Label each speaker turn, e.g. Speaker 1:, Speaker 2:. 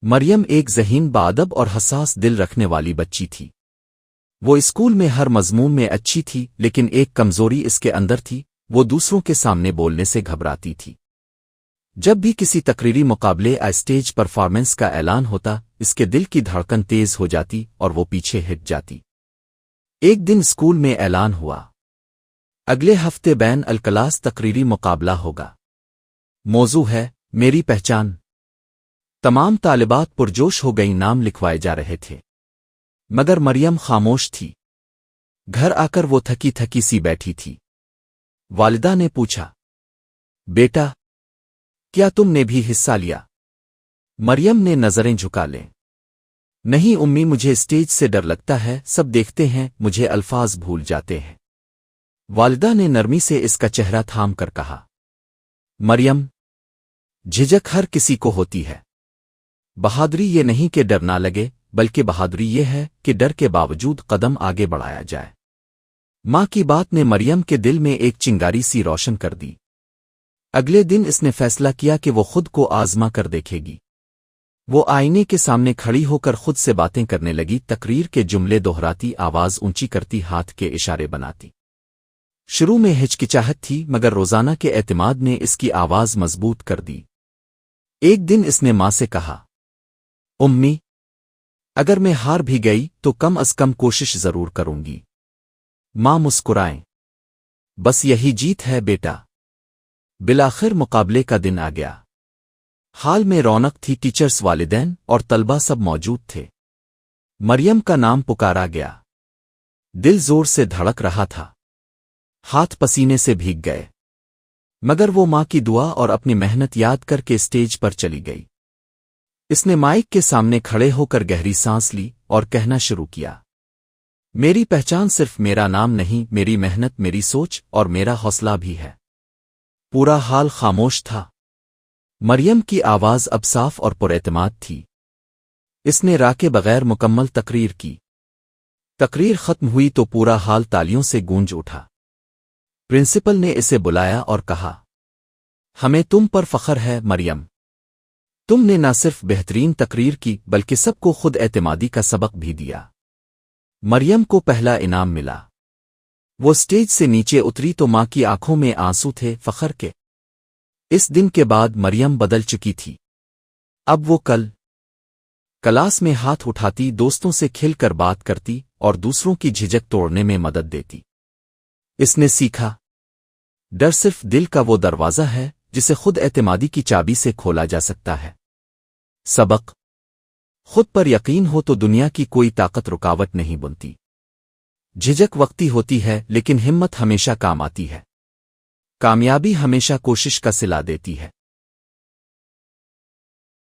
Speaker 1: مریم ایک ذہین باادب اور حساس دل رکھنے والی بچی تھی۔ وہ اسکول میں ہر مضمون میں اچھی تھی، لیکن ایک کمزوری اس کے اندر تھی، وہ دوسروں کے سامنے بولنے سے گھبراتی تھی۔ جب بھی کسی تقریری مقابلے یا اسٹیج پرفارمنس کا اعلان ہوتا، اس کے دل کی دھڑکن تیز ہو جاتی اور وہ پیچھے ہٹ جاتی۔ ایک دن اسکول میں اعلان ہوا، اگلے ہفتے بین الکلاس تقریری مقابلہ ہوگا۔ موضوع ہے میری پہچان۔ تمام طالبات پرجوش ہو گئیں، نام لکھوائے جا رہے تھے، مگر مریم خاموش تھی۔ گھر آ کر وہ تھکی تھکی سی بیٹھی تھی۔ والدہ نے پوچھا، بیٹا کیا تم نے بھی حصہ لیا؟ مریم نے نظریں جھکا لیں۔ نہیں امی، مجھے اسٹیج سے ڈر لگتا ہے، سب دیکھتے ہیں، مجھے الفاظ بھول جاتے ہیں۔ والدہ نے نرمی سے اس کا چہرہ تھام کر کہا، مریم جھجک ہر کسی کو ہوتی ہے۔ بہادری یہ نہیں کہ ڈر نہ لگے، بلکہ بہادری یہ ہے کہ ڈر کے باوجود قدم آگے بڑھایا جائے۔ ماں کی بات نے مریم کے دل میں ایک چنگاری سی روشن کر دی۔ اگلے دن اس نے فیصلہ کیا کہ وہ خود کو آزما کر دیکھے گی۔ وہ آئینے کے سامنے کھڑی ہو کر خود سے باتیں کرنے لگی، تقریر کے جملے دہراتی، آواز اونچی کرتی، ہاتھ کے اشارے بناتی۔ شروع میں ہچکچاہٹ تھی، مگر روزانہ کے اعتماد نے اس کی آواز مضبوط کر دی۔ ایک دن اس نے ماں سے کہا، امی اگر میں ہار بھی گئی تو کم از کم کوشش ضرور کروں گی۔ ماں مسکرائیں، بس یہی جیت ہے بیٹا۔ بالآخر مقابلے کا دن آ گیا۔ حال میں رونق تھی، ٹیچرز، والدین اور طلبہ سب موجود تھے۔ مریم کا نام پکارا گیا۔ دل زور سے دھڑک رہا تھا، ہاتھ پسینے سے بھیگ گئے، مگر وہ ماں کی دعا اور اپنی محنت یاد کر کے اسٹیج پر چلی گئی۔ اس نے مائک کے سامنے کھڑے ہو کر گہری سانس لی اور کہنا شروع کیا، میری پہچان صرف میرا نام نہیں، میری محنت، میری سوچ اور میرا حوصلہ بھی ہے۔ پورا حال خاموش تھا۔ مریم کی آواز اب صاف اور پراعتماد تھی۔ اس نے راکے بغیر مکمل تقریر کی۔ تقریر ختم ہوئی تو پورا حال تالیوں سے گونج اٹھا۔ پرنسپل نے اسے بلایا اور کہا، ہمیں تم پر فخر ہے مریم، تم نے نہ صرف بہترین تقریر کی بلکہ سب کو خود اعتمادی کا سبق بھی دیا۔ مریم کو پہلا انعام ملا۔ وہ اسٹیج سے نیچے اتری تو ماں کی آنکھوں میں آنسو تھے، فخر کے۔ اس دن کے بعد مریم بدل چکی تھی۔ اب وہ کلاس میں ہاتھ اٹھاتی، دوستوں سے کھل کر بات کرتی اور دوسروں کی جھجک توڑنے میں مدد دیتی۔ اس نے سیکھا، ڈر صرف دل کا وہ دروازہ ہے جسے خود اعتمادی کی چابی سے کھولا جا سکتا ہے۔ سبق: خود پر یقین ہو تو دنیا کی کوئی طاقت رکاوٹ نہیں بنتی۔ جھجک وقتی ہوتی ہے، لیکن ہمت ہمیشہ کام آتی ہے۔ کامیابی ہمیشہ کوشش کا صلہ دیتی ہے۔